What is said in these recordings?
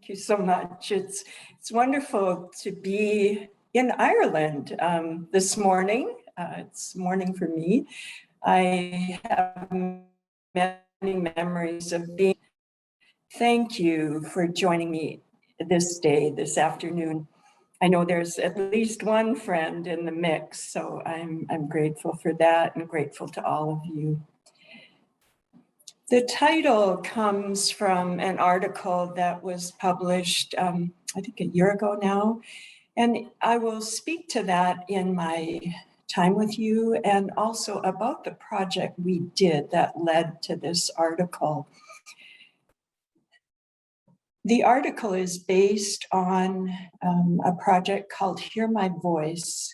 Thank you so much. It's wonderful to be in Ireland this morning. It's morning for me. I have many memories of being. Thank you for joining me this afternoon. I know there's at least one friend in the mix, so I'm grateful for that and grateful to all of you. The title comes from an article that was published, I think a year ago now, and I will speak to that in my time with you and also about the project we did that led to this article. The article is based on a project called Hear My Voice.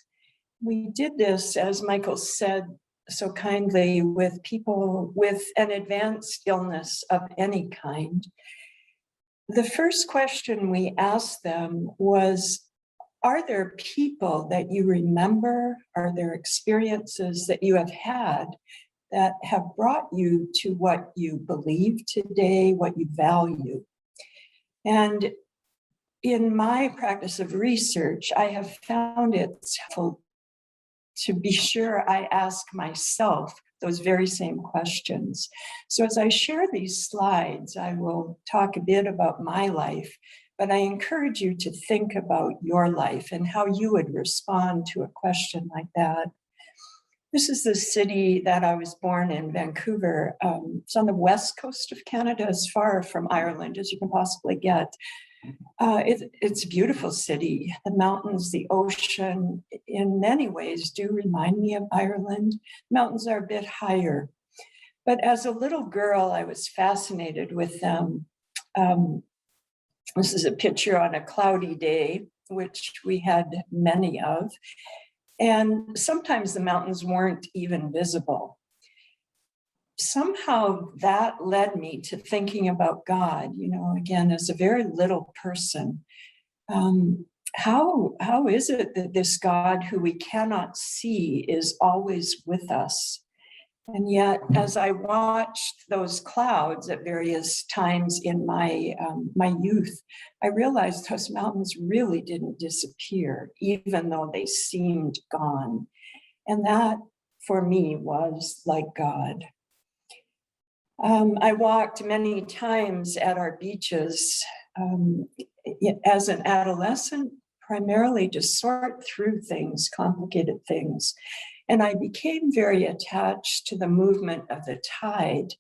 We did this, as Michael said so kindly, with people with an advanced illness of any kind. The first question we asked them was, are there people that you remember? Are there experiences that you have had that have brought you to what you believe today, what you value? And in my practice of research, I have found it helpful to be sure I ask myself those very same questions. So as I share these slides, I will talk a bit about my life, but I encourage you to think about your life and how you would respond to a question like that. This is the city that I was born in, Vancouver. It's on the west coast of Canada, as far from Ireland as you can possibly get. It's a beautiful city. The mountains, the ocean, in many ways do remind me of Ireland. Mountains are a bit higher. But as a little girl, I was fascinated with them. This is a picture on a cloudy day, which we had many of. And sometimes the mountains weren't even visible. Somehow that led me to thinking about God, again, as a very little person. How is it that this God who we cannot see is always with us? And yet, as I watched those clouds at various times in my youth, I realized those mountains really didn't disappear, even though they seemed gone. And that, for me, was like God. I walked many times at our beaches as an adolescent, primarily to sort through things, complicated things. And I became very attached to the movement of the tide.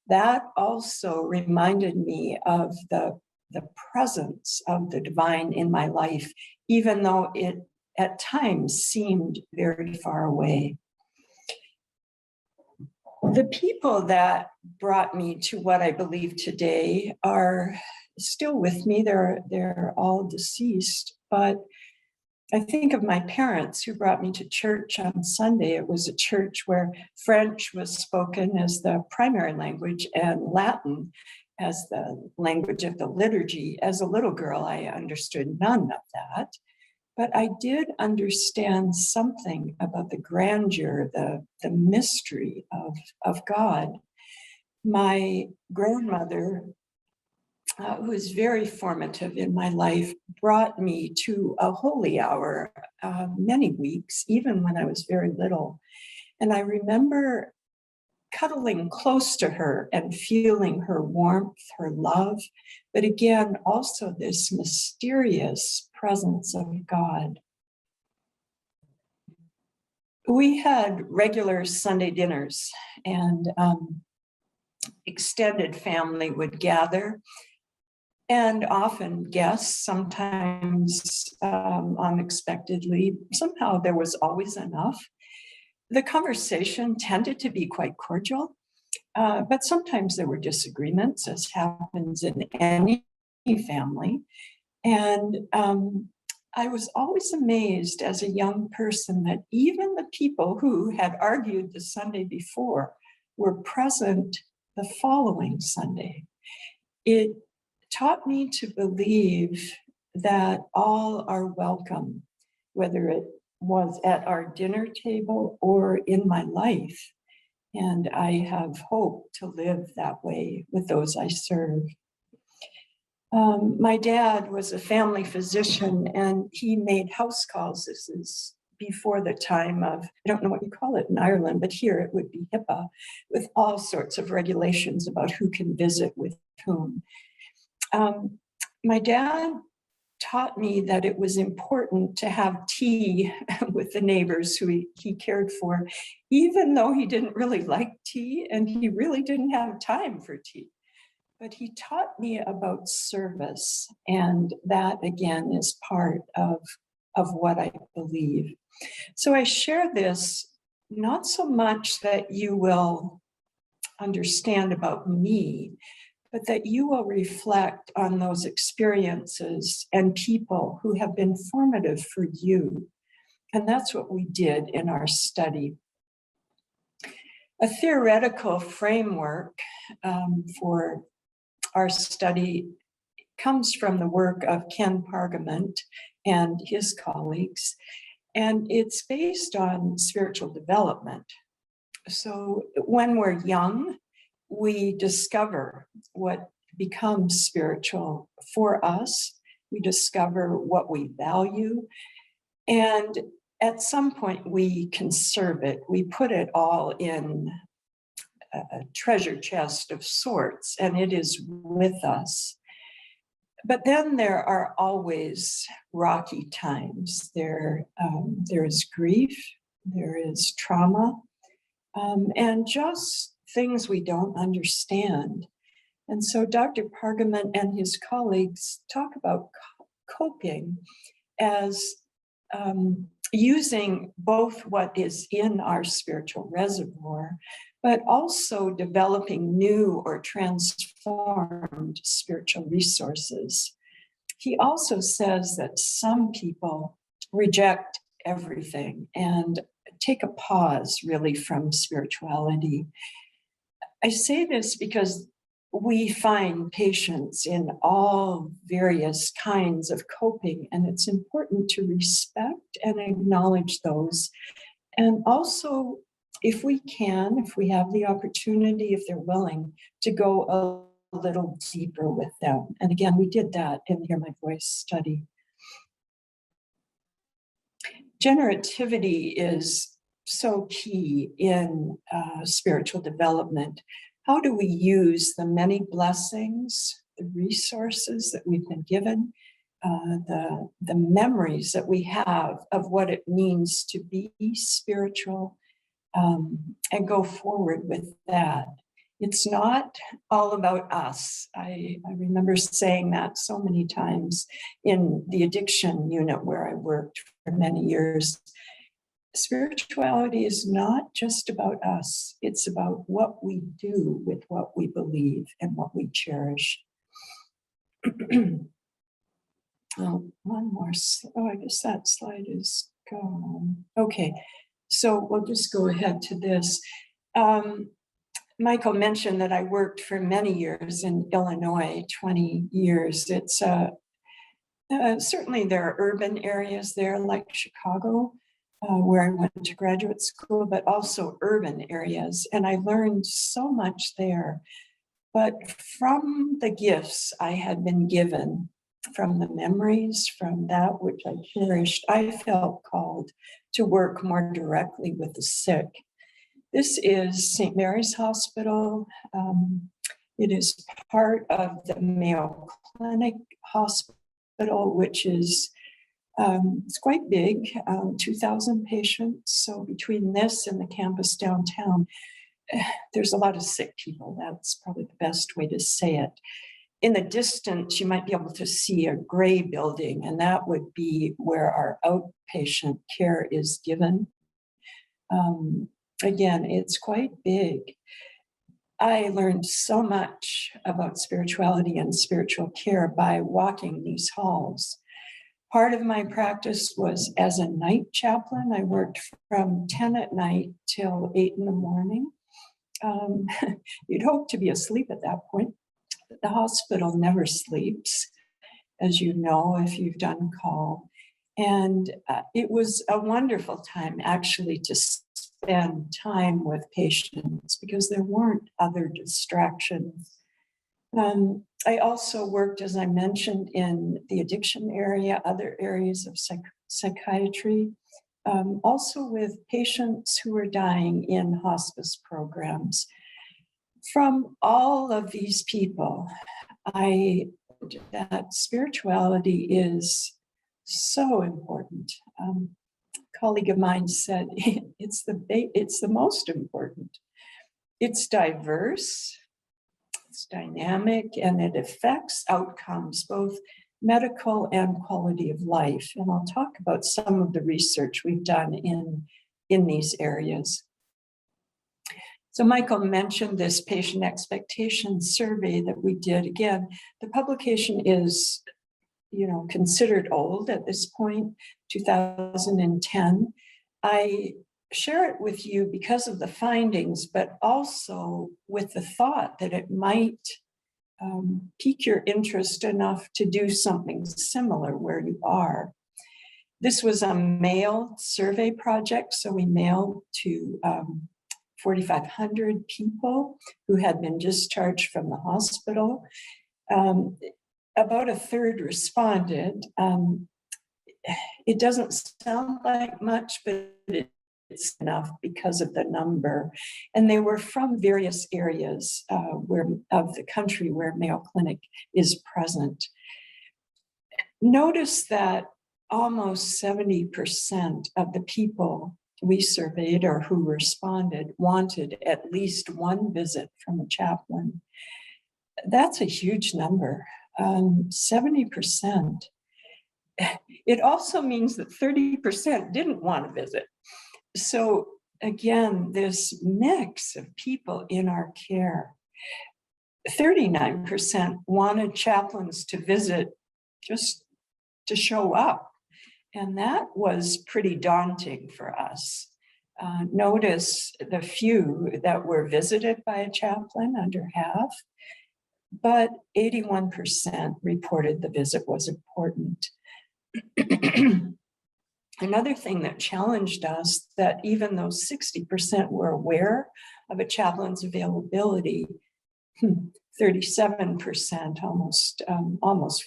That also reminded me of the presence of the divine in my life, even though it at times seemed very far away. The people that brought me to what I believe today are still with me. They're all deceased, but I think of my parents who brought me to church on Sunday. It was a church where French was spoken as the primary language and Latin as the language of the liturgy. As a little girl, I understood none of that. But I did understand something about the grandeur, the mystery of God. My grandmother, who was very formative in my life, brought me to a holy hour many weeks, even when I was very little. And I remember cuddling close to her and feeling her warmth, her love, but again, also this mysterious presence of God. We had regular Sunday dinners, and extended family would gather, and often guests, sometimes unexpectedly. Somehow there was always enough. The conversation tended to be quite cordial, but sometimes there were disagreements, as happens in any family. And I was always amazed as a young person that even the people who had argued the Sunday before were present the following Sunday. It taught me to believe that all are welcome, whether it was at our dinner table or in my life. And I have hope to live that way with those I serve. My dad was a family physician and he made house calls. This is before the time of, I don't know what you call it in Ireland, but here it would be HIPAA, with all sorts of regulations about who can visit with whom. My dad taught me that it was important to have tea with the neighbors who he cared for, even though he didn't really like tea and he really didn't have time for tea. But he taught me about service, and that again is part of what I believe. So I share this not so much that you will understand about me, but that you will reflect on those experiences and people who have been formative for you. And that's what we did in our study. A theoretical framework for our study comes from the work of Kate Piderman and his colleagues, and it's based on spiritual development. So when we're young, we discover what becomes spiritual for us. We discover what we value, and at some point we conserve it. We put it all in a treasure chest of sorts, and it is with us. But then there are always rocky times. There is grief, there is trauma, and just things we don't understand. And so Dr. Piderman and his colleagues talk about coping as using both what is in our spiritual reservoir, but also developing new or transformed spiritual resources. He also says that some people reject everything and take a pause really from spirituality. I say this because we find patients in all various kinds of coping, and it's important to respect and acknowledge those. And also, if we can, if we have the opportunity, if they're willing, to go a little deeper with them. And again, we did that in the Hear My Voice study. Generativity is so key in spiritual development. How do we use the many blessings, the resources that we've been given, the memories that we have of what it means to be spiritual, and go forward with that? It's not all about us. I remember saying that so many times in the addiction unit where I worked for many years. Spirituality is not just about us. It's about what we do with what we believe and what we cherish. Oh, one more. Oh, I guess that slide is gone. Okay, so we'll just go ahead to this. Michael mentioned that I worked for many years in Illinois, 20 years. It's certainly there are urban areas there like Chicago, where I went to graduate school, but also urban areas. And I learned so much there. But from the gifts I had been given, from the memories, from that which I cherished, I felt called to work more directly with the sick. This is St. Mary's Hospital. It is part of the Mayo Clinic Hospital, which is it's quite big, 2,000 patients. So between this and the campus downtown, there's a lot of sick people. That's probably the best way to say it. In the distance, you might be able to see a gray building, and that would be where our outpatient care is given. Again, it's quite big. I learned so much about spirituality and spiritual care by walking these halls. Part of my practice was as a night chaplain. I worked from 10 at night till 8 in the morning. You'd hope to be asleep at that point. The hospital never sleeps, as you know, if you've done call. And it was a wonderful time actually to spend time with patients because there weren't other distractions. I also worked, as I mentioned, in the addiction area, other areas of psychiatry, also with patients who are dying in hospice programs. From all of these people, that spirituality is so important. A colleague of mine said it's the most important. It's diverse, it's dynamic, and it affects outcomes, both medical and quality of life. And I'll talk about some of the research we've done in these areas. So Michael mentioned this patient expectation survey that we did. Again, the publication is, considered old at this point, 2010. I share it with you because of the findings, but also with the thought that it might pique your interest enough to do something similar where you are. This was a mailed survey project, so we mailed to 4,500 people who had been discharged from the hospital. About a third responded. It doesn't sound like much, but it's enough because of the number. And they were from various areas of the country where Mayo Clinic is present. Notice that almost 70% of the people we surveyed or who responded wanted at least one visit from a chaplain. That's a huge number, 70%. It also means that 30% didn't want to visit. So again, this mix of people in our care, 39% wanted chaplains to visit just to show up. And that was pretty daunting for us. Notice the few that were visited by a chaplain, under half, but 81% reported the visit was important. Another thing that challenged us, that even though 60% were aware of a chaplain's availability, 37%, almost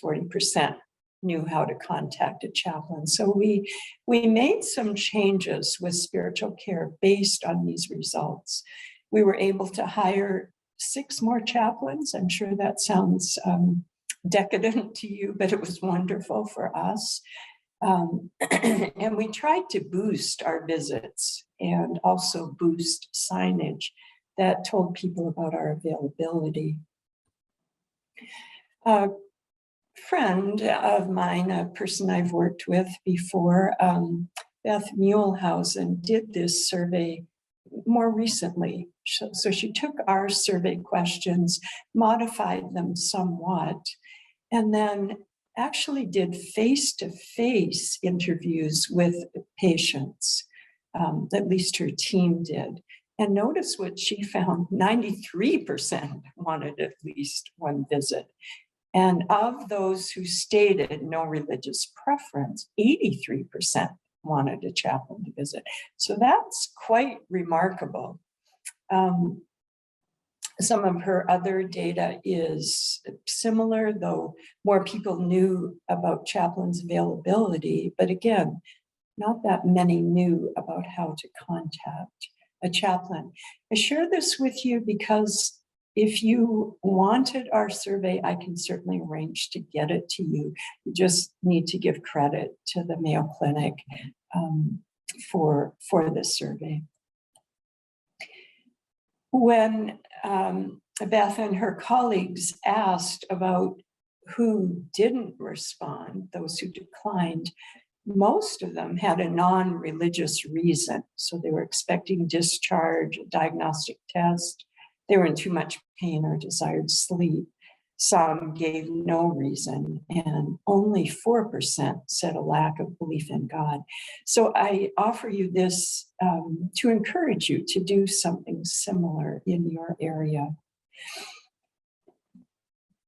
40%, knew how to contact a chaplain. So we made some changes with spiritual care based on these results. We were able to hire 6 more chaplains. I'm sure that sounds decadent to you, but it was wonderful for us. And we tried to boost our visits and also boost signage that told people about our availability. A friend of mine, a person I've worked with before, Beth Muehlhausen, did this survey more recently. So she took our survey questions, modified them somewhat, and then actually did face-to-face interviews with patients. At least her team did. And notice what she found: 93% wanted at least one visit. And of those who stated no religious preference, 83% wanted a chaplain to visit. So that's quite remarkable. Some of her other data is similar, though more people knew about chaplains' availability. But again, not that many knew about how to contact a chaplain. I share this with you because if you wanted our survey, I can certainly arrange to get it to you. You just need to give credit to the Mayo Clinic for this survey. When Beth and her colleagues asked about who didn't respond, those who declined, most of them had a non-religious reason. So they were expecting discharge, a diagnostic test. They were in too much pain or desired sleep. Some gave no reason, and only 4% said a lack of belief in God. So I offer you this to encourage you to do something similar in your area.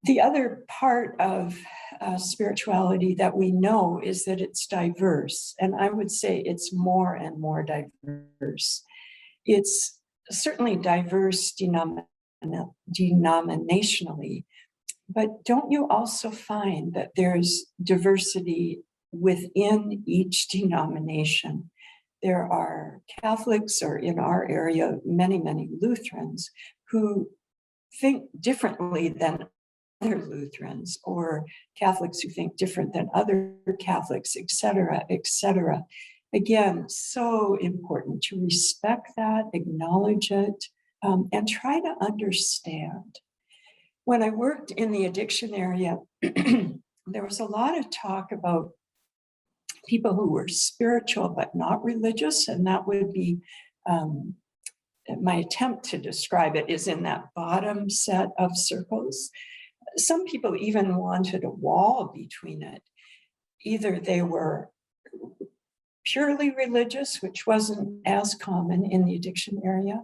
The other part of spirituality that we know is that it's diverse, and I would say it's more and more diverse. It's certainly diverse denominationally, But don't you also find that there's diversity within each denomination? There are Catholics, or in our area, many, many Lutherans who think differently than other Lutherans, or Catholics who think different than other Catholics, et cetera, et cetera. Again, so important to respect that, acknowledge it, and try to understand. When I worked in the addiction area, there was a lot of talk about people who were spiritual but not religious, and that would be my attempt to describe it is in that bottom set of circles. Some people even wanted a wall between it. Either they were purely religious, which wasn't as common in the addiction area,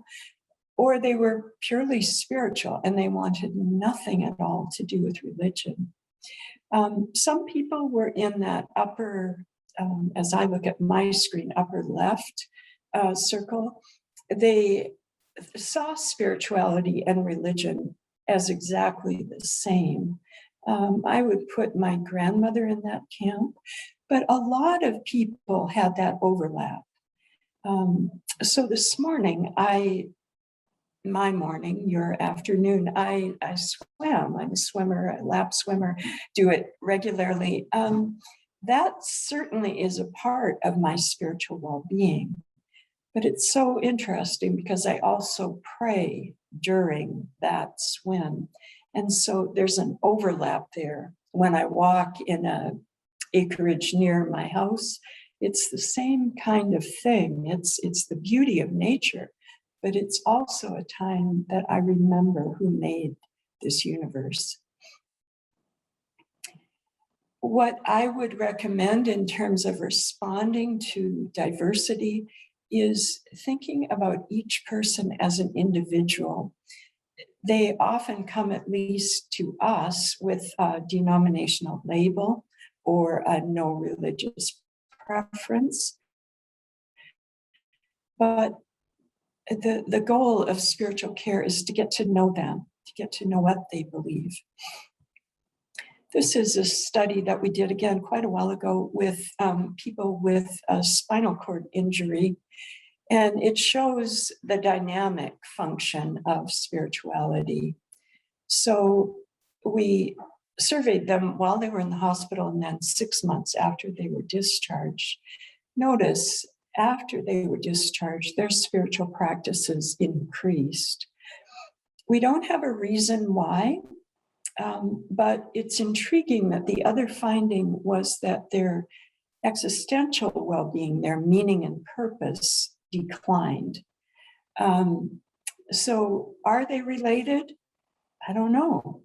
or they were purely spiritual and they wanted nothing at all to do with religion. Some people were in that upper, as I look at my screen, upper left circle. They saw spirituality and religion as exactly the same. I would put my grandmother in that camp, but a lot of people had that overlap. So this morning, my morning, your afternoon, I swam. I'm a swimmer, a lap swimmer, do it regularly. That certainly is a part of my spiritual well-being. But it's so interesting because I also pray during that swim. And so there's an overlap there. When I walk in a acreage near my house, it's the same kind of thing. It's the beauty of nature, but it's also a time that I remember who made this universe. What I would recommend in terms of responding to diversity is thinking about each person as an individual. They often come, at least to us, with a denominational label or a no religious preference. But the goal of spiritual care is to get to know them, to get to know what they believe. This is a study that we did, again, quite a while ago with people with a spinal cord injury. And it shows the dynamic function of spirituality. So we surveyed them while they were in the hospital and then 6 months after they were discharged. Notice, after they were discharged, their spiritual practices increased. We don't have a reason why, but it's intriguing that the other finding was that their existential well-being, their meaning and purpose, declined. So are they related? I don't know.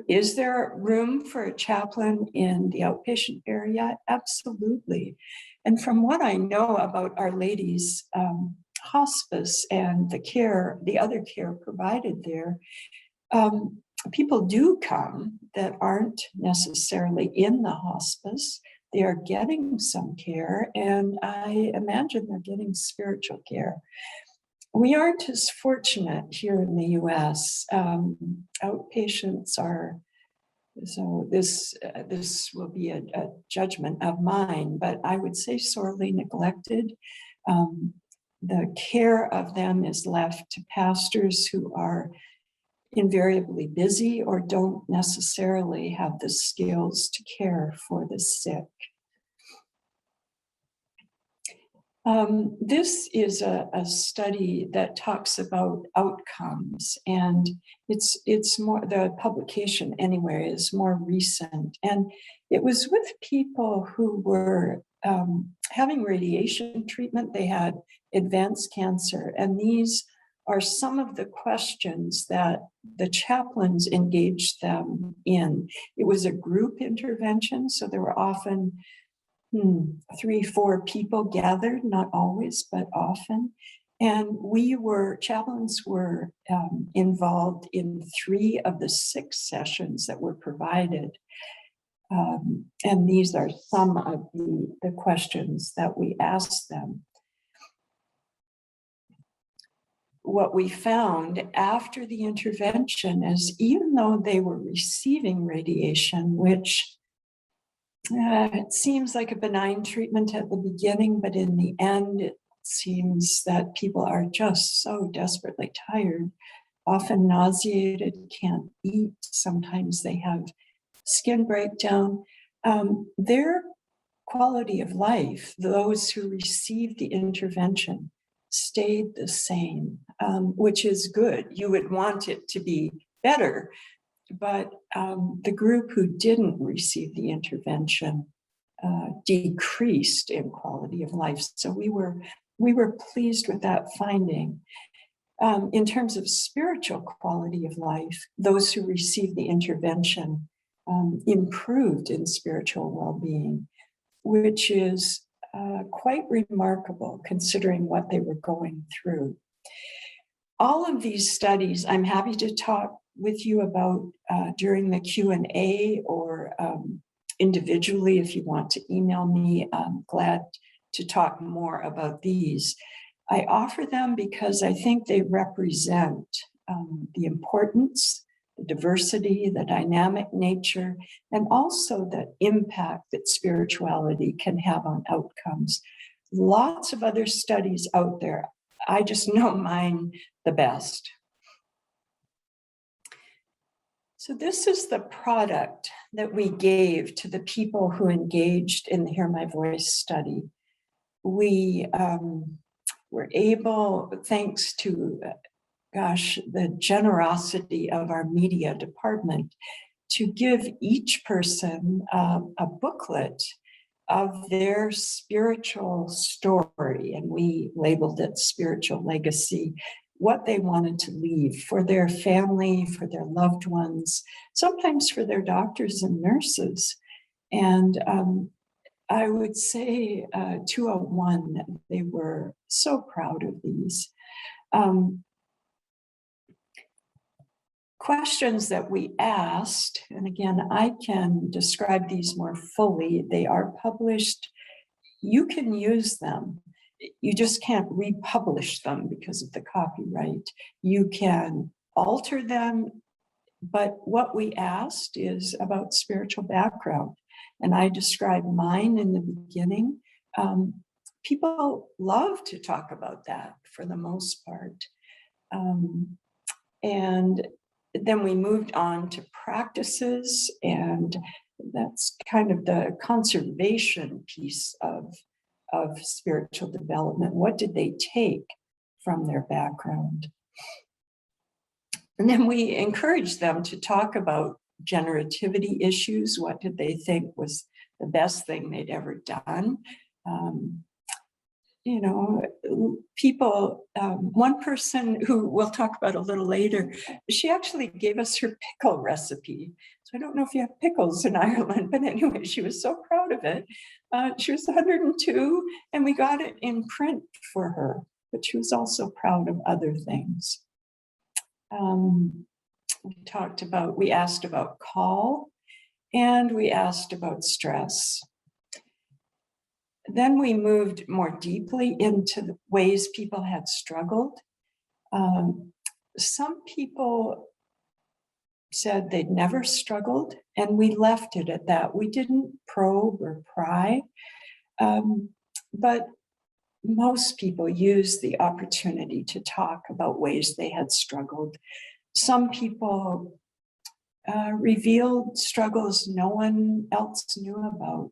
Is there room for a chaplain in the outpatient area? Absolutely. And from what I know about Our Lady's hospice and the other care provided there, people do come that aren't necessarily in the hospice. They are getting some care, and I imagine they're getting spiritual care. We aren't as fortunate here in the US. Outpatients are, so this will be a judgment of mine, but I would say sorely neglected. The care of them is left to pastors who are invariably busy or don't necessarily have the skills to care for the sick. This is a study that talks about outcomes, and it's more, the publication anyway is more recent, and it was with people who were having radiation treatment. They had advanced cancer, and these are some of the questions that the chaplains engaged them in. It was a group intervention, so there were often 3, 4 people gathered, not always, but often. And chaplains were involved in 3 of the 6 sessions that were provided. And these are some of the questions that we asked them. what we found after the intervention is even though they were receiving radiation, which it seems like a benign treatment at the beginning, but in the end, it seems that people are just so desperately tired, often nauseated, can't eat. Sometimes they have skin breakdown. Their quality of life, those who received the intervention, stayed the same, which is good. You would want it to be better, but the group who didn't receive the intervention decreased in quality of life. So we were pleased with that finding. In terms of spiritual quality of life, those who received the intervention improved in spiritual well-being, which is quite remarkable considering what they were going through. All of these studies, I'm happy to talk with you about during the Q&A or individually if you want to email me. I'm glad to talk more about these. I offer them because I think they represent the importance, the diversity, the dynamic nature, and also the impact that spirituality can have on outcomes. Lots of other studies out there. I just know mine the best. So this is the product that we gave to the people who engaged in the Hear My Voice study. We were able, thanks to, the generosity of our media department, to give each person a booklet of their spiritual story, and we labeled it Spiritual Legacy, what they wanted to leave for their family, for their loved ones, sometimes for their doctors and nurses. And I would say 201, they were so proud of these. Questions that we asked, and again, I can describe these more fully. They are published. You can use them. You just can't republish them because of the copyright. You can alter them, but what we asked is about spiritual background. And I described mine in the beginning. People love to talk about that for the most part. And then we moved on to practices, and that's kind of the conservation piece of spiritual development. What did they take from their background? And then we encouraged them to talk about generativity issues. What did they think was the best thing they'd ever done? People, one person who we'll talk about a little later, she actually gave us her pickle recipe. So I don't know if you have pickles in Ireland, but anyway, she was so proud of it. She was 102 and we got it in print for her, but she was also proud of other things. We asked about call, and we asked about stress. Then we moved more deeply into the ways people had struggled. Some people said they'd never struggled, and we left it at that. We didn't probe or pry, but most people used the opportunity to talk about ways they had struggled. Some people revealed struggles no one else knew about.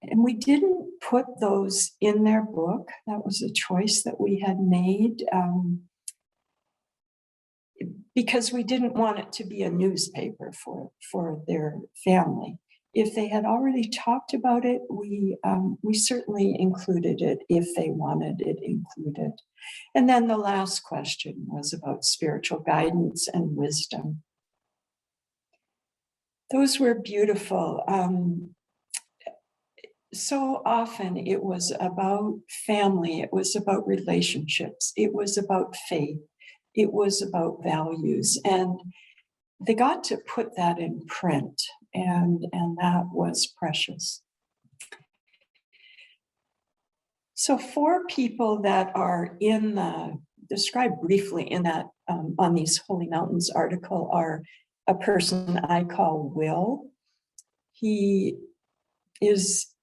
And we didn't put those in their book. That was a choice that we had made because we didn't want it to be a newspaper for their family. If they had already talked about it, we certainly included it if they wanted it included. And then the last question was about spiritual guidance and wisdom. Those were beautiful. So often it was about family, it was about relationships, it was about faith, it was about values, and they got to put that in print, and that was precious. So for people that are in described briefly in that On These Holy Mountains article are a person I call Will. He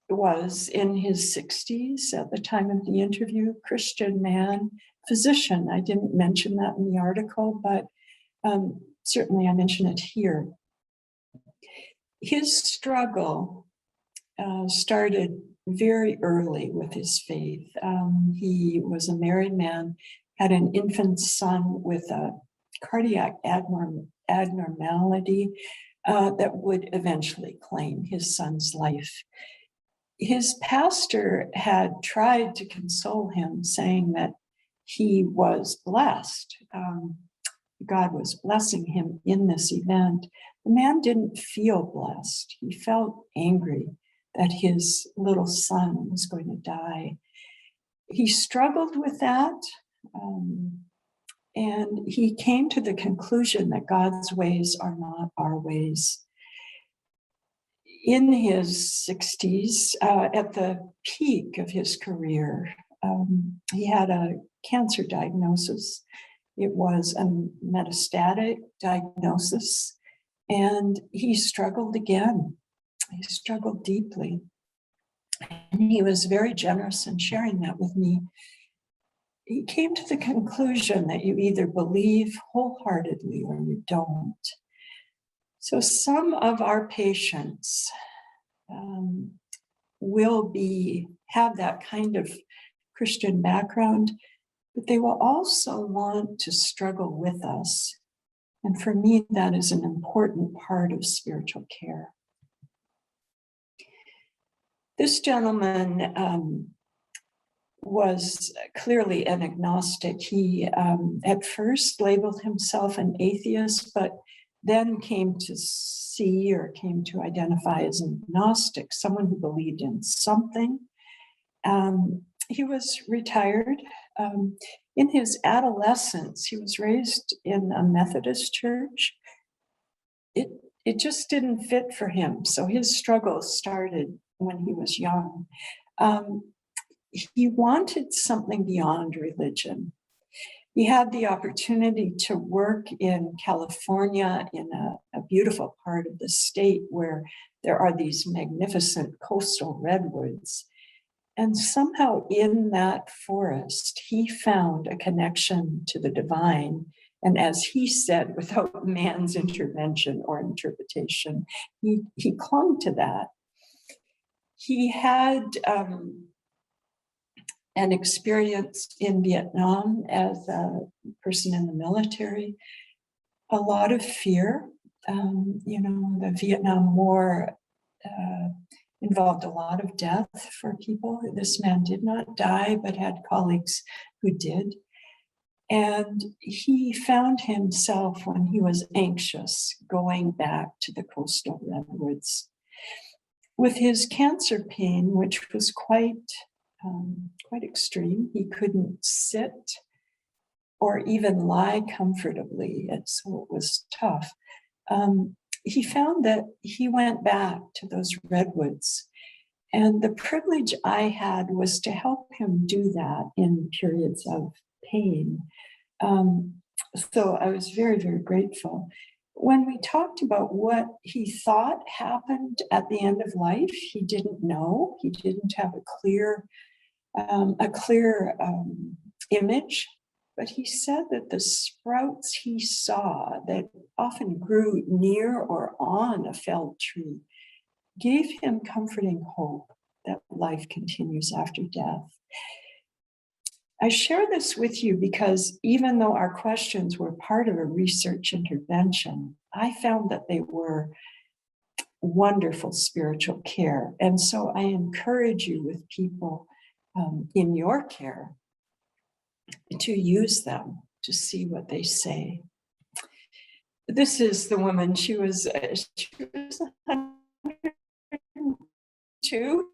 was in his 60s at the time of the interview, Christian man, physician. I didn't mention that in the article, but certainly I mention it here. His struggle started very early with his faith. He was a married man, had an infant son with a cardiac abnormality that would eventually claim his son's life. His pastor had tried to console him, saying that he was blessed. God was blessing him in this event. The man didn't feel blessed. He felt angry that his little son was going to die. He struggled with that, and he came to the conclusion that God's ways are not our ways. In his 60s, at the peak of his career, he had a cancer diagnosis. It was a metastatic diagnosis, and he struggled again. He struggled deeply. And he was very generous in sharing that with me. He came to the conclusion that you either believe wholeheartedly or you don't. So some of our patients will have that kind of Christian background, but they will also want to struggle with us. And for me, that is an important part of spiritual care. This gentleman was clearly an agnostic. He at first labeled himself an atheist, but then came to identify as an agnostic, someone who believed in something. He was retired. In his adolescence, he was raised in a Methodist church. It just didn't fit for him, so his struggles started when he was young. He wanted something beyond religion. He had the opportunity to work in California, in a beautiful part of the state where there are these magnificent coastal redwoods. And somehow in that forest, he found a connection to the divine. And as he said, without man's intervention or interpretation, he clung to that. He had an experience in Vietnam as a person in the military, a lot of fear. The Vietnam War involved a lot of death for people. This man did not die, but had colleagues who did. And he found himself, when he was anxious, going back to the coastal redwoods. With his cancer pain, which was quite extreme, he couldn't sit or even lie comfortably, and so it was tough. He found that he went back to those redwoods, and the privilege I had was to help him do that in periods of pain. So I was very, very grateful. When we talked about what he thought happened at the end of life, he didn't know. He didn't have a clear image, but he said that the sprouts he saw that often grew near or on a felled tree gave him comforting hope that life continues after death. I share this with you because even though our questions were part of a research intervention, I found that they were wonderful spiritual care. And so I encourage you with people in your care to use them, to see what they say. This is the woman. She was 102,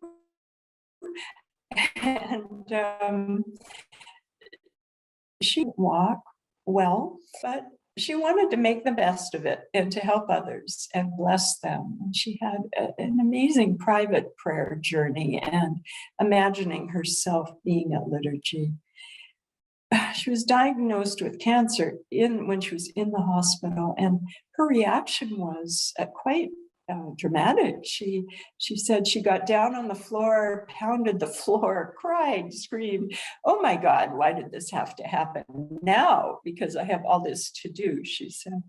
and she didn't walk well, but she wanted to make the best of it and to help others and bless them. And she had an amazing private prayer journey and imagining herself being at liturgy. she was diagnosed with cancer when she was in the hospital, and her reaction was quite dramatic. She said she got down on the floor, pounded the floor, cried, screamed, "Oh my God, why did this have to happen now? Because I have all this to do," she said.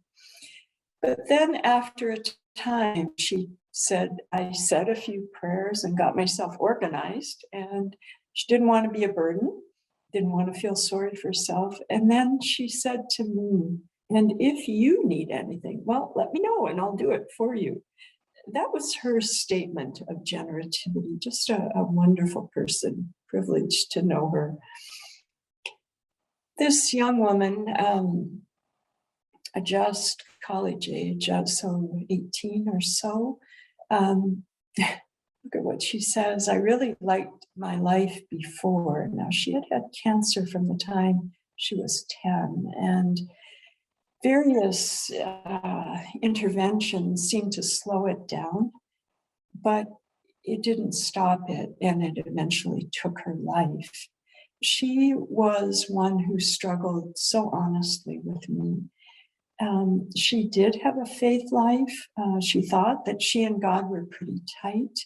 But then after a time, she said, I said a few prayers and got myself organized, and she didn't want to be a burden, didn't want to feel sorry for herself. And then she said to me, "And if you need anything, well, let me know and I'll do it for you." That was her statement of generativity, just a wonderful person, privileged to know her. This young woman, just college age, so 18 or so. Look at what she says. "I really liked my life before." Now, she had had cancer from the time she was 10, and various interventions seemed to slow it down, but it didn't stop it, and it eventually took her life. She was one who struggled so honestly with me. She did have a faith life. She thought that she and God were pretty tight.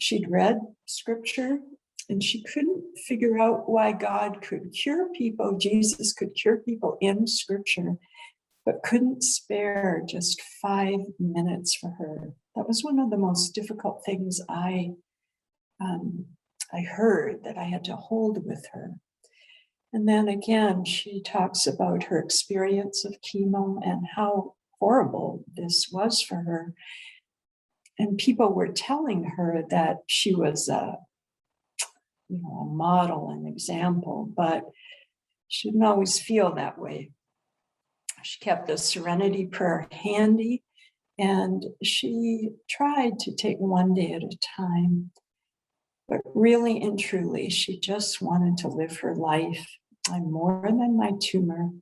She'd read scripture and she couldn't figure out why God could cure people, Jesus could cure people in scripture, but couldn't spare just 5 minutes for her. That was one of the most difficult things I heard that I had to hold with her. And then again, she talks about her experience of chemo and how horrible this was for her. And people were telling her that she was a model, an example, but she didn't always feel that way. She kept the Serenity Prayer handy, and she tried to take one day at a time. But really and truly, she just wanted to live her life. "I'm more than my tumor.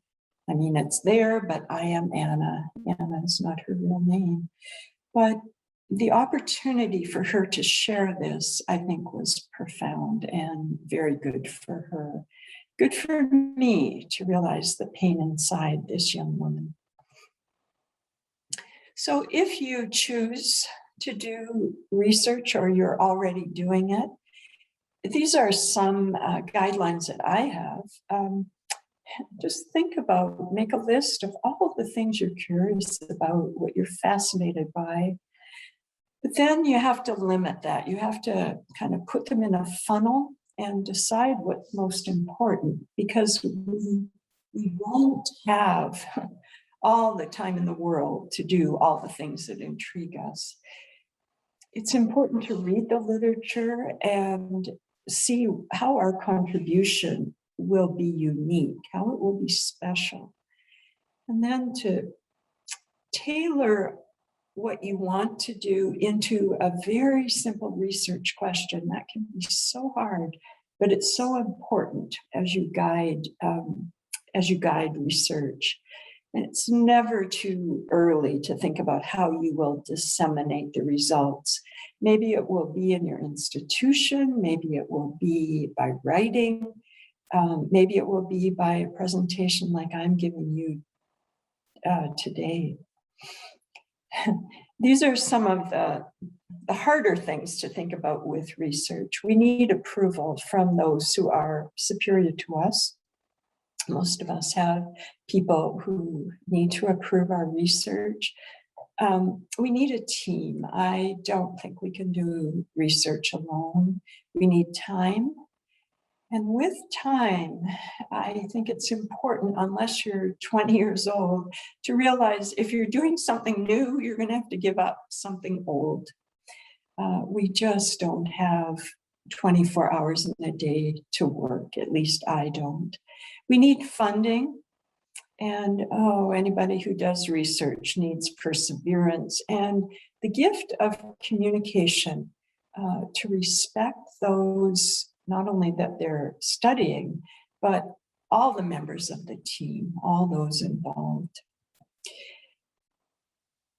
I mean, it's there, but I am Anna." Anna is not her real name. But the opportunity for her to share this, I think, was profound and very good for her. Good for me to realize the pain inside this young woman. So if you choose to do research or you're already doing it, these are some guidelines that I have. Just think about, make a list of all the things you're curious about, what you're fascinated by. But then you have to limit that. You have to kind of put them in a funnel and decide what's most important, because we won't have all the time in the world to do all the things that intrigue us. It's important to read the literature and see how our contribution will be unique, how it will be special. And then to tailor what you want to do into a very simple research question. That can be so hard, but it's so important as you guide research. And it's never too early to think about how you will disseminate the results. Maybe it will be in your institution, maybe it will be by writing, maybe it will be by a presentation like I'm giving you today. These are some of the harder things to think about with research. We need approval from those who are superior to us. Most of us have people who need to approve our research. We need a team. I don't think we can do research alone. We need time. And with time, I think it's important, unless you're 20 years old, to realize if you're doing something new, you're going to have to give up something old. We just don't have 24 hours in a day to work. At least I don't. We need funding. And anybody who does research needs perseverance and the gift of communication, to respect those, not only that they're studying, but all the members of the team, all those involved.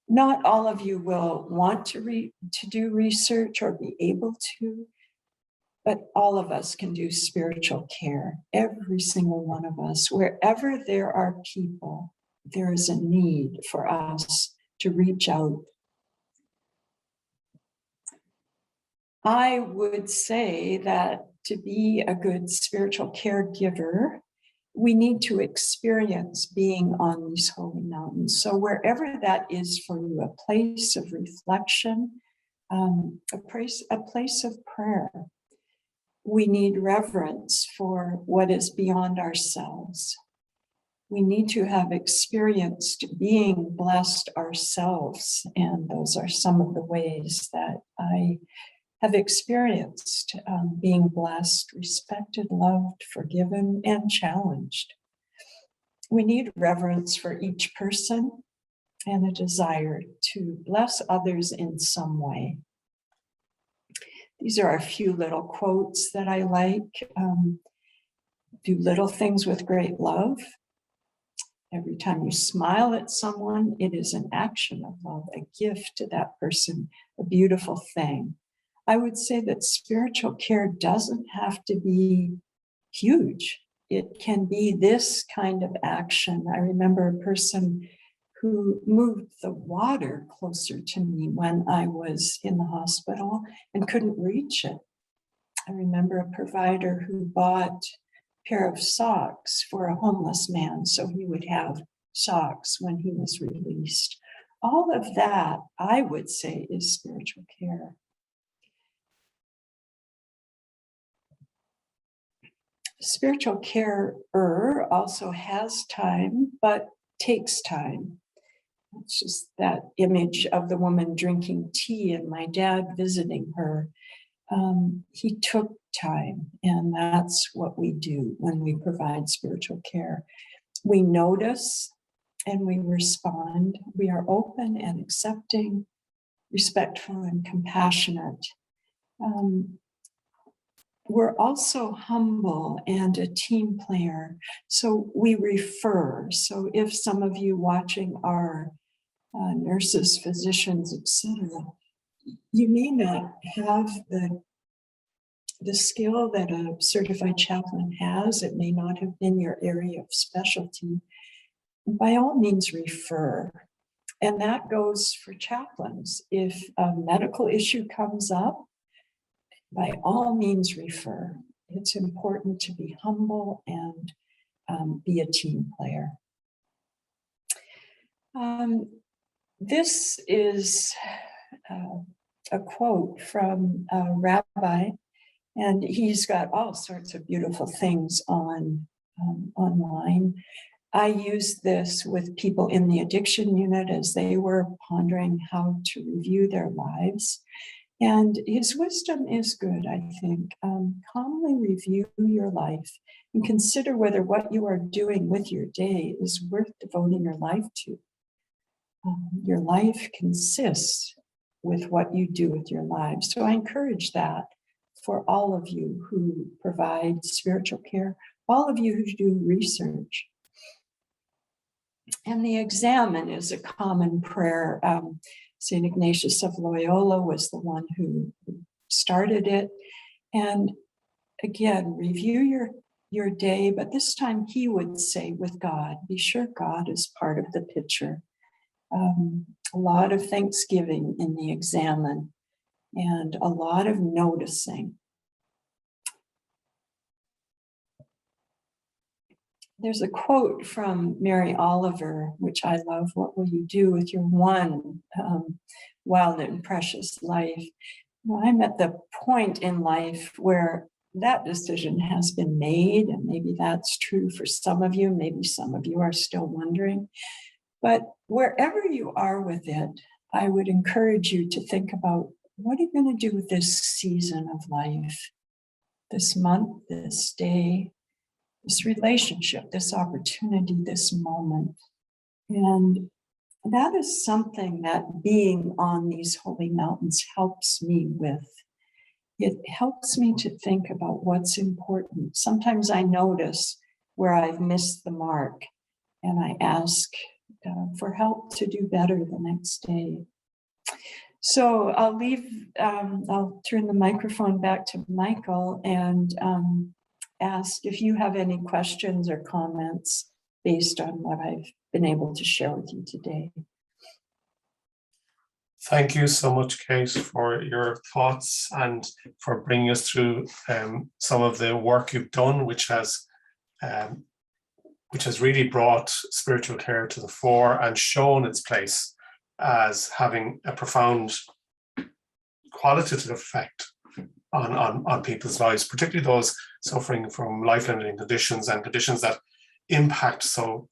Not all of you will want to do research or be able to, But all of us can do spiritual care, every single one of us. Wherever there are people, there is a need for us to reach out. I would say that to be a good spiritual caregiver, we need to experience being on these holy mountains. So wherever that is for you, a place of reflection, a place of prayer. We need reverence for what is beyond ourselves. We need to have experienced being blessed ourselves. And those are some of the ways that I have experienced being blessed, respected, loved, forgiven, and challenged. We need reverence for each person and a desire to bless others in some way. These are a few little quotes that I like. Do little things with great love. Every time you smile at someone, it is an action of love, a gift to that person, a beautiful thing. I would say that spiritual care doesn't have to be huge. It can be this kind of action. I remember a person who moved the water closer to me when I was in the hospital and couldn't reach it. I remember a provider who bought a pair of socks for a homeless man so he would have socks when he was released. All of that, I would say, is spiritual care. Spiritual carer also has time, but takes time. It's just that image of the woman drinking tea and my dad visiting her. He took time, and that's what we do when we provide spiritual care. We notice and we respond. We are open and accepting, respectful and compassionate. We're also humble and a team player. So we refer. So if some of you watching are nurses, physicians, etc., you may not have the skill that a certified chaplain has. It may not have been your area of specialty. By all means, refer. And that goes for chaplains. If a medical issue comes up, by all means, refer. It's important to be humble and be a team player. This is a quote from a rabbi, and he's got all sorts of beautiful things on online. I used this with people in the addiction unit as they were pondering how to review their lives. And his wisdom is good, I think. Calmly review your life and consider whether what you are doing with your day is worth devoting your life to. Your life consists with what you do with your lives. So I encourage that for all of you who provide spiritual care, all of you who do research. And the examen is a common prayer. St. Ignatius of Loyola was the one who started it. And again, review your day, but this time he would say with God, be sure God is part of the picture. A lot of thanksgiving in the examen and a lot of noticing. There's a quote from Mary Oliver, which I love. What will you do with your one wild and precious life? Well, I'm at the point in life where that decision has been made, and maybe that's true for some of you. Maybe some of you are still wondering. But wherever you are with it, I would encourage you to think about, what are you going to do with this season of life, this month, this day, this relationship, this opportunity, this moment? And that is something that being on these holy mountains helps me with. It helps me to think about what's important. Sometimes I notice where I've missed the mark, and I ask for help to do better the next day. So I'll turn the microphone back to Michael and ask if you have any questions or comments based on what I've been able to share with you today. Thank you so much, Kate, for your thoughts and for bringing us through some of the work you've done, which has really brought spiritual care to the fore and shown its place as having a profound qualitative effect on people's lives, particularly those suffering from life-limiting conditions and conditions that impact so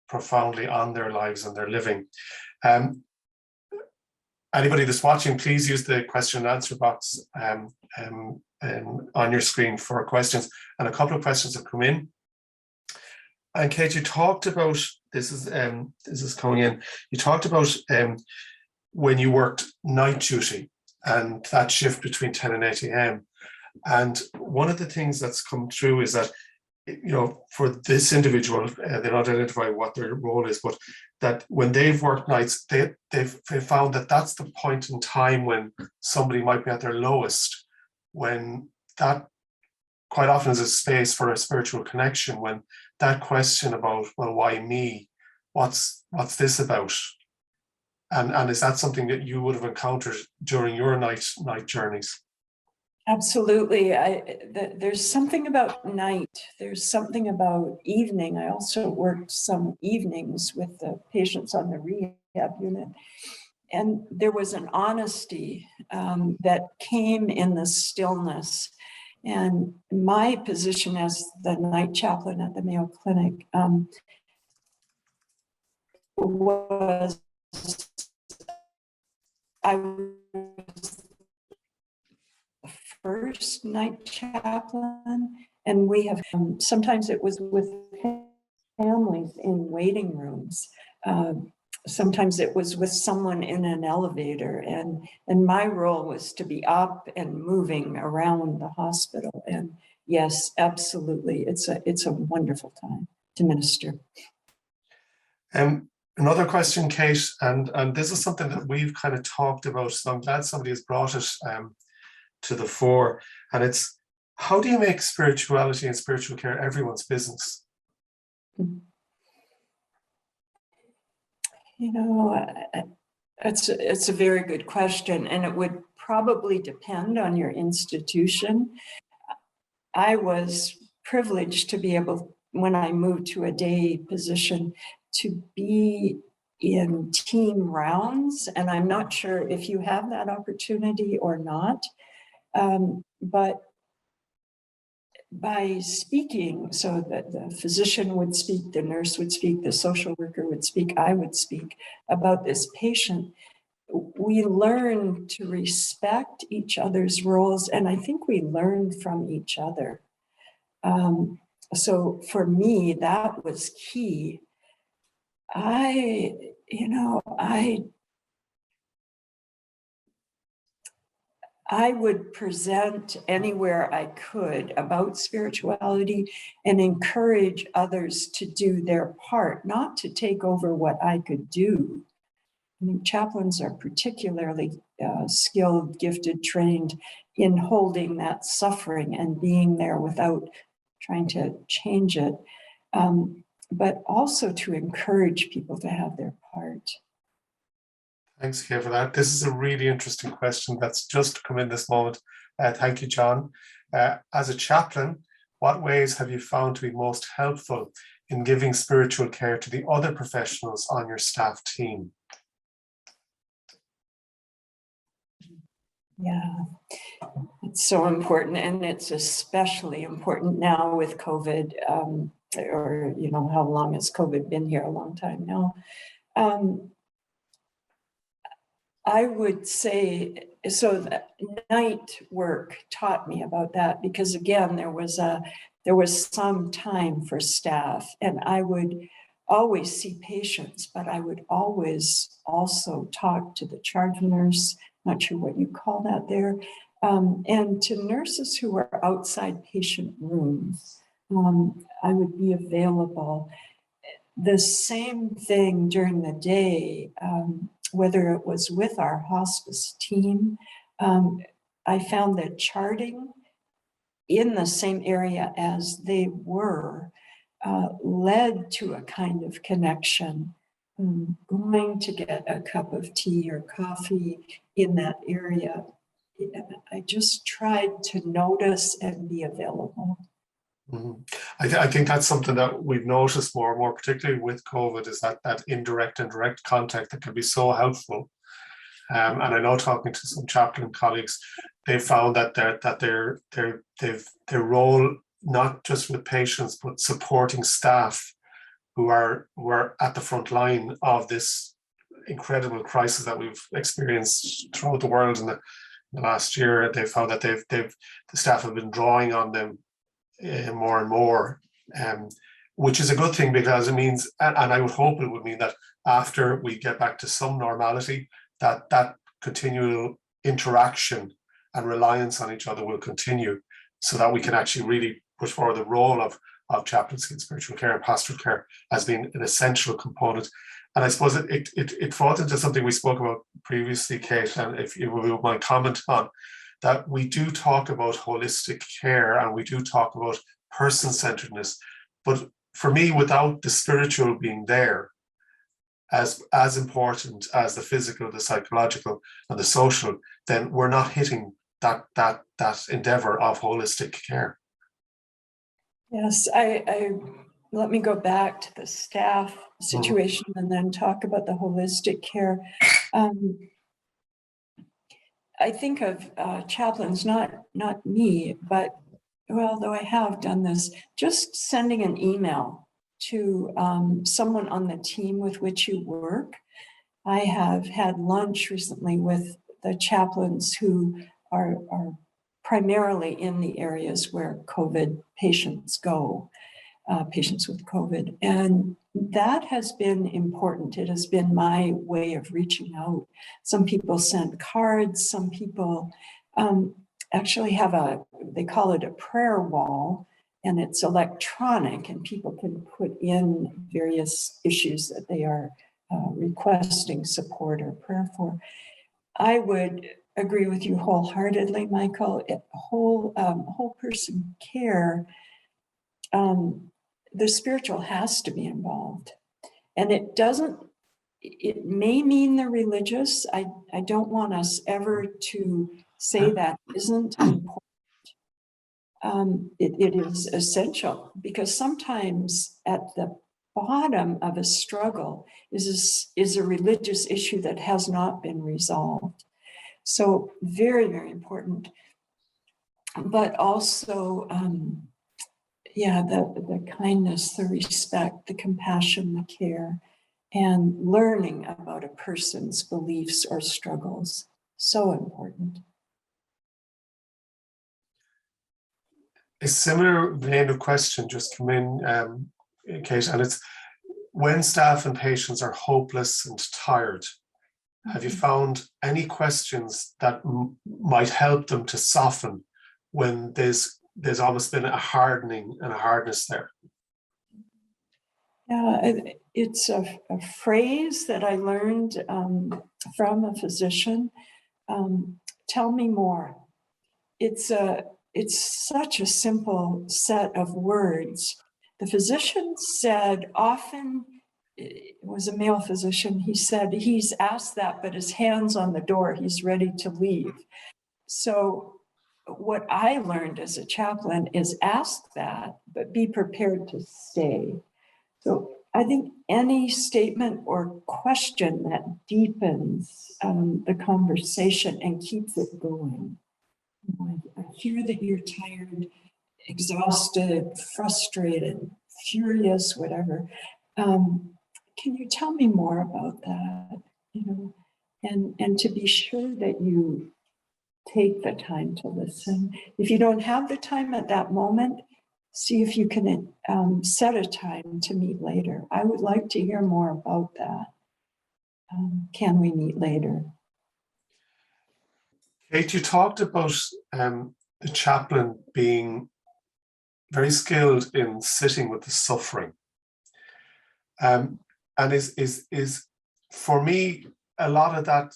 profoundly on their lives and their living. Anybody that's watching, please use the question and answer box on your screen for questions. And a couple of questions have come in. And Kate, you talked about, this is coming in, you talked about when you worked night duty and that shift between 10 and 8 a.m. And one of the things that's come through is that, you know, for this individual, they don't identify what their role is, but that when they've worked nights, they've found that that's the point in time when somebody might be at their lowest, when that quite often is a space for a spiritual connection, when that question about, well, why me? What's this about? And is that something that you would have encountered during your night journeys? Absolutely. There's something about night. There's something about evening. I also worked some evenings with the patients on the rehab unit. And there was an honesty that came in the stillness. And my position as the night chaplain at the Mayo Clinic was, I was the first night chaplain, and we have, sometimes it was with families in waiting rooms. Sometimes it was with someone in an elevator, and my role was to be up and moving around the hospital. And yes, absolutely, it's a wonderful time to minister. Another question, Kate, and this is something that we've kind of talked about, so I'm glad somebody has brought it to the fore, and it's, how do you make spirituality and spiritual care everyone's business? You know, it's a very good question, and it would probably depend on your institution. I was privileged to be able, when I moved to a day position, to be in team rounds, and I'm not sure if you have that opportunity or not, but by speaking, so that the physician would speak, the nurse would speak, the social worker would speak, I would speak about this patient, we learn to respect each other's roles, and I think we learn from each other. So for me, that was key. I would present anywhere I could about spirituality and encourage others to do their part, not to take over what I could do. I mean, chaplains are particularly skilled, gifted, trained in holding that suffering and being there without trying to change it, but also to encourage people to have their part. Thanks, Kate, for that. This is a really interesting question that's just come in this moment. Thank you, John. As a chaplain, what ways have you found to be most helpful in giving spiritual care to the other professionals on your staff team? Yeah, it's so important, and it's especially important now with COVID, or, you know, how long has COVID been here? A long time now. I would say, so that night work taught me about that, because again, there was some time for staff, and I would always see patients, but I would always also talk to the charge nurse, not sure what you call that there, and to nurses who were outside patient rooms. I would be available. The same thing during the day. whether it was with our hospice team. I found that charting in the same area as they were led to a kind of connection. Going to get a cup of tea or coffee in that area, I just tried to notice and be available. Mhm. I think that's something that we've noticed more and more, particularly with COVID, is that indirect and direct contact that can be so helpful. And I know, talking to some chaplain colleagues, they found that their role, not just with patients but supporting staff who are at the front line of this incredible crisis that we've experienced throughout the world in the last year. They found that the staff have been drawing on them more and more, which is a good thing, because it means, and I would hope it would mean, that after we get back to some normality, that continual interaction and reliance on each other will continue, so that we can actually really push forward the role of chaplaincy and spiritual care and pastoral care as being an essential component. And I suppose it falls into something we spoke about previously, Kate, and if you will mind comment on, that we do talk about holistic care and we do talk about person-centeredness, but for me, without the spiritual being there, as important as the physical, the psychological, and the social, then we're not hitting that endeavor of holistic care. Yes, I let me go back to the staff situation and then talk about the holistic care. I think of chaplains, not me, but, well, though I have done this, just sending an email to someone on the team with which you work. I have had lunch recently with the chaplains who are primarily in the areas where COVID patients go, patients with COVID. And that has been important. It has been my way of reaching out. Some people send cards, some people actually have they call it a prayer wall, and it's electronic, and people can put in various issues that they are requesting support or prayer for. I would agree with you wholeheartedly, Michael. Whole person care, the spiritual has to be involved. And it may mean the religious. I don't want us ever to say that isn't important. It is essential, because sometimes at the bottom of a struggle is a religious issue that has not been resolved. So very, very important. But also, the kindness, the respect, the compassion, the care, and learning about a person's beliefs or struggles. So important. A similar vein of question just came in, Kate, and it's: when staff and patients are hopeless and tired, have you found any questions that might help them to soften when there's almost been a hardening and a hardness there? Yeah, it's a phrase that I learned from a physician. Tell me more. It's such a simple set of words. The physician said, often, it was a male physician, he said he's asked that, but his hand's on the door, he's ready to leave. So what I learned as a chaplain is ask that, but be prepared to stay. So I think any statement or question that deepens the conversation and keeps it going. I hear that you're tired, exhausted, frustrated, furious, whatever. Can you tell me more about that? And to be sure that you take the time to listen. If you don't have the time at that moment, see if you can set a time to meet later. I would like to hear more about that. Can we meet later? Kate, you talked about the chaplain being very skilled in sitting with the suffering, and is for me, a lot of that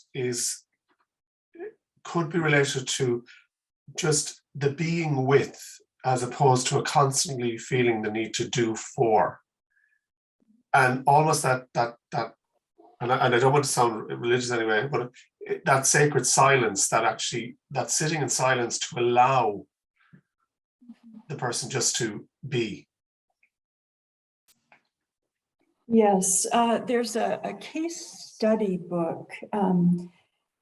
could be related to just the being with, as opposed to a constantly feeling the need to do for. And almost that and I don't want to sound religious anyway, but that sacred silence, that sitting in silence to allow the person just to be. Yes, there's a case study book.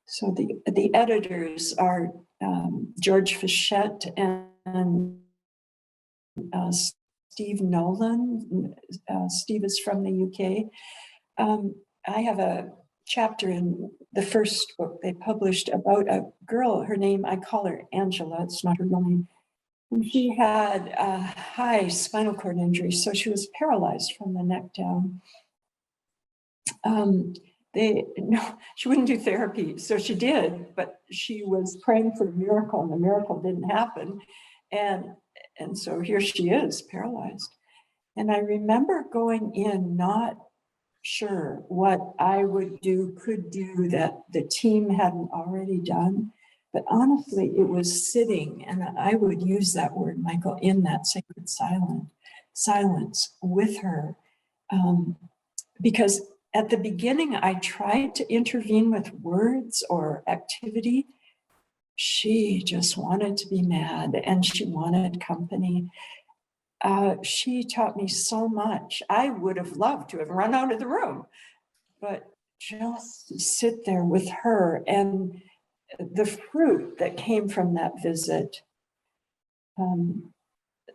So the editors are George Fischette and Steve Nolan. Steve is from the UK. I have a chapter in the first book they published about a girl, her name, I call her Angela, it's not her real name. And she had a high spinal cord injury, so she was paralyzed from the neck down. She wouldn't do therapy, so she did, but she was praying for a miracle, and the miracle didn't happen. And so here she is, paralyzed. And I remember going in not sure what I could do that the team hadn't already done. But honestly, it was sitting, and I would use that word, Michael, in that sacred silence with her. Because at the beginning, I tried to intervene with words or activity. She just wanted to be mad, and she wanted company. She taught me so much. I would have loved to have run out of the room, but just sit there with her, and the fruit that came from that visit.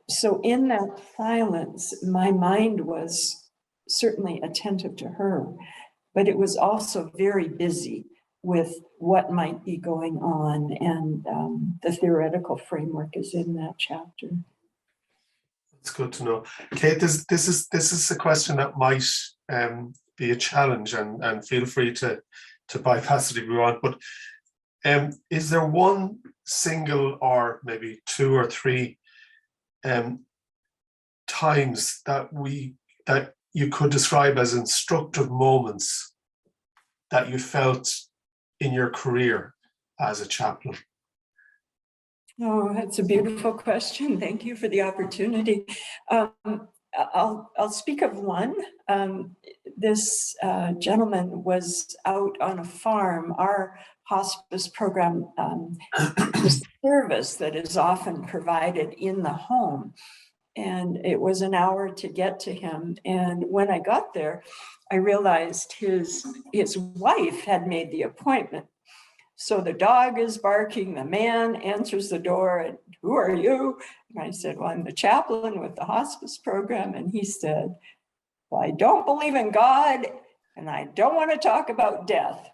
So in that silence, my mind was certainly attentive to her, but it was also very busy with what might be going on, and the theoretical framework is in that chapter. It's good to know. Kate, this is a question that might be a challenge, and feel free to bypass it if you want. But is there one single, or maybe two or three times that you could describe as instructive moments that you felt in your career as a chaplain? Oh, that's a beautiful question. Thank you for the opportunity. I'll speak of one. This gentleman was out on a farm. Our hospice program is a service that is often provided in the home. And it was an hour to get to him. And when I got there, I realized his wife had made the appointment. So the dog is barking, the man answers the door, and who are you? And I said, well, I'm the chaplain with the hospice program. And he said, well, I don't believe in God, and I don't want to talk about death.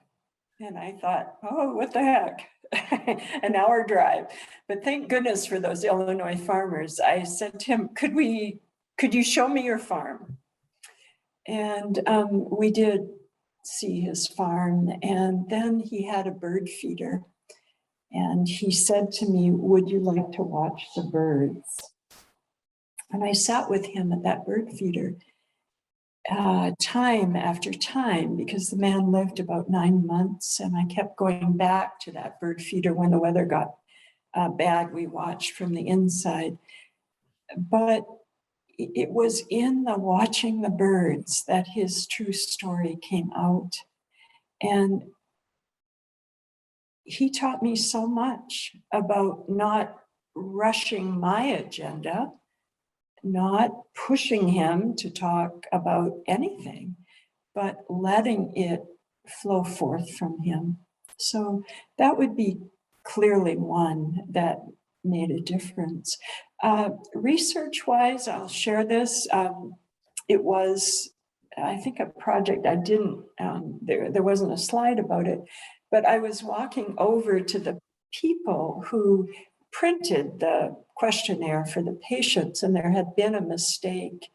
And I thought, oh, what the heck? An hour drive. But thank goodness for those Illinois farmers. I said to him, could you show me your farm? And we did see his farm, and then he had a bird feeder, and he said to me, would you like to watch the birds? And I sat with him at that bird feeder time after time, because the man lived about 9 months, and I kept going back to that bird feeder when the weather got bad. We watched from the inside, but it was in the watching the birds that his true story came out. And he taught me so much about not rushing my agenda, not pushing him to talk about anything, but letting it flow forth from him. So that would be clearly one that made a difference. Research-wise, I'll share this. It was, I think, a project I didn't, there wasn't a slide about it, but I was walking over to the people who printed the questionnaire for the patients, and there had been a mistake,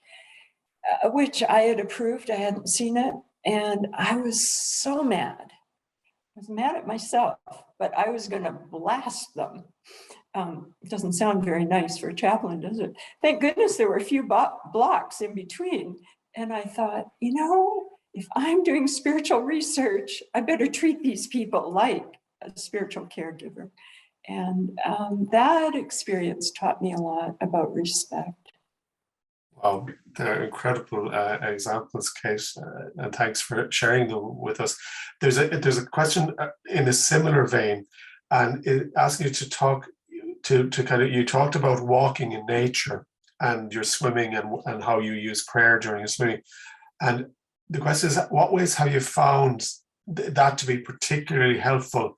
which I had approved. I hadn't seen it, and I was so mad. I was mad at myself, but I was going to blast them. It doesn't sound very nice for a chaplain, does it? Thank goodness there were a few blocks in between. And I thought, if I'm doing spiritual research, I better treat these people like a spiritual caregiver. And that experience taught me a lot about respect. Wow, they're incredible examples, Kate, and thanks for sharing them with us. There's a question in a similar vein, and asking you to talk to kind of, you talked about walking in nature and your swimming and how you use prayer during your swimming. And the question is, what ways have you found that to be particularly helpful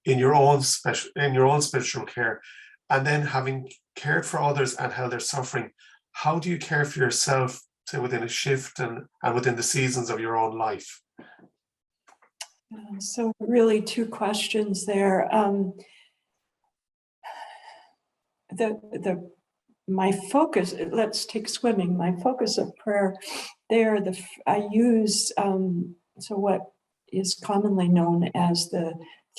in your own spiritual care? And then, having cared for others and how they're suffering, how do you care for yourself, say, within a shift and within the seasons of your own life? So really two questions there. My focus, let's take swimming, my focus of prayer there, I use, so what is commonly known as the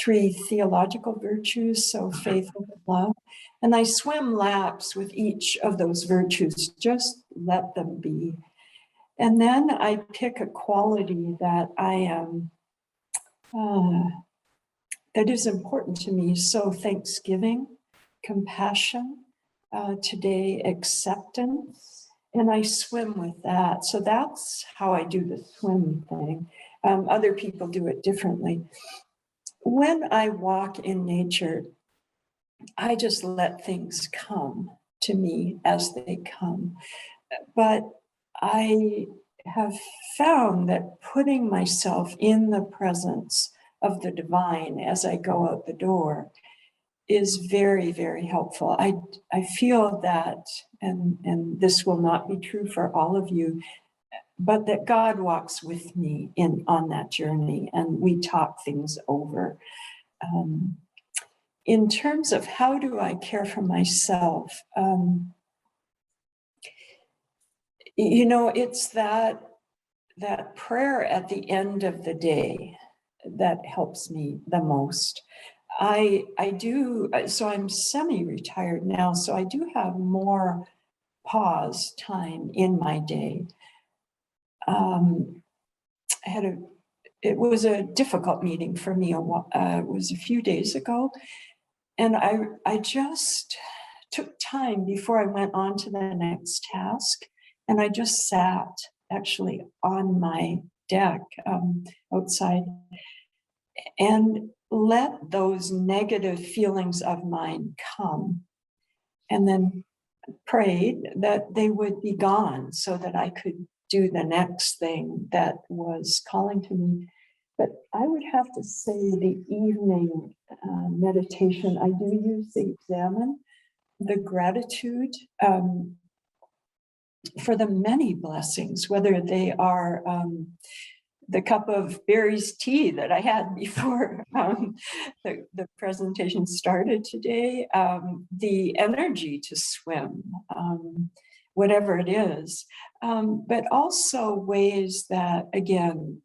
3 theological virtues, so faith, hope, and love. And I swim laps with each of those virtues, just let them be. And then I pick a quality that that is important to me. So thanksgiving, compassion, today acceptance, and I swim with that. So that's how I do the swim thing. Other people do it differently. When I walk in nature, I just let things come to me as they come. But I have found that putting myself in the presence of the divine as I go out the door is very, very helpful. I feel that, and this will not be true for all of you, but that God walks with me on that journey, and we talk things over. In terms of how do I care for myself, it's that prayer at the end of the day that helps me the most. I do, so I'm semi-retired now, so I do have more pause time in my day. It was a difficult meeting for me. It was a few days ago, and I just took time before I went on to the next task, and I just sat actually on my deck outside and let those negative feelings of mine come, and then prayed that they would be gone so that I could do the next thing that was calling to me. But I would have to say the evening meditation, I do use the examine, the gratitude for the many blessings, whether they are the cup of berries tea that I had before the presentation started today, the energy to swim, whatever it is, but also ways that, again,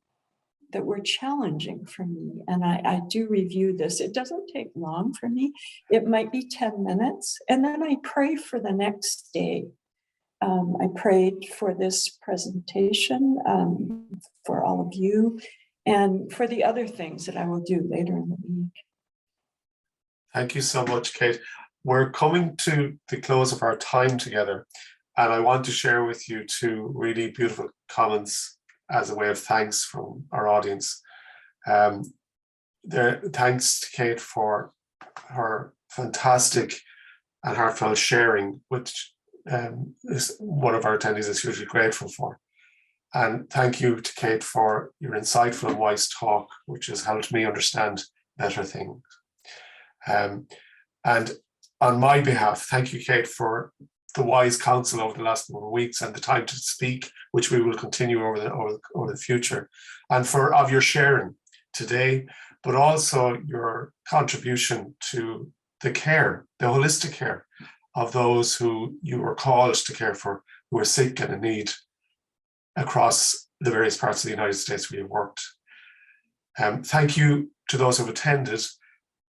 that were challenging for me. And I do review this. It doesn't take long for me. It might be 10 minutes. And then I pray for the next day. I prayed for this presentation, for all of you, and for the other things that I will do later in the week. Thank you so much, Kate. We're coming to the close of our time together, and I want to share with you 2 really beautiful comments as a way of thanks from our audience. Thanks to Kate for her fantastic and heartfelt sharing, which is one of our attendees is hugely grateful for. And thank you to Kate for your insightful and wise talk, which has helped me understand better things. And on my behalf, thank you, Kate, for the wise counsel over the last number of weeks and the time to speak, which we will continue over the future, and for your sharing today, but also your contribution to the care, the holistic care of those who you were called to care for, who are sick and in need across the various parts of the United States we have worked. Thank you to those who have attended.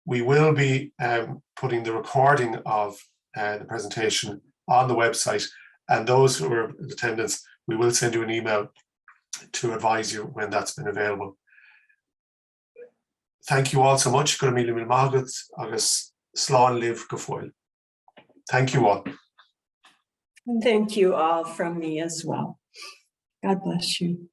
We will be putting the recording of the presentation on the website, and those who are in attendance, we will send you an email to advise you when that's been available. Thank you all so much. Go mil mágat agus slán live go foiil. Thank you all. And thank you all from me as well. God bless you.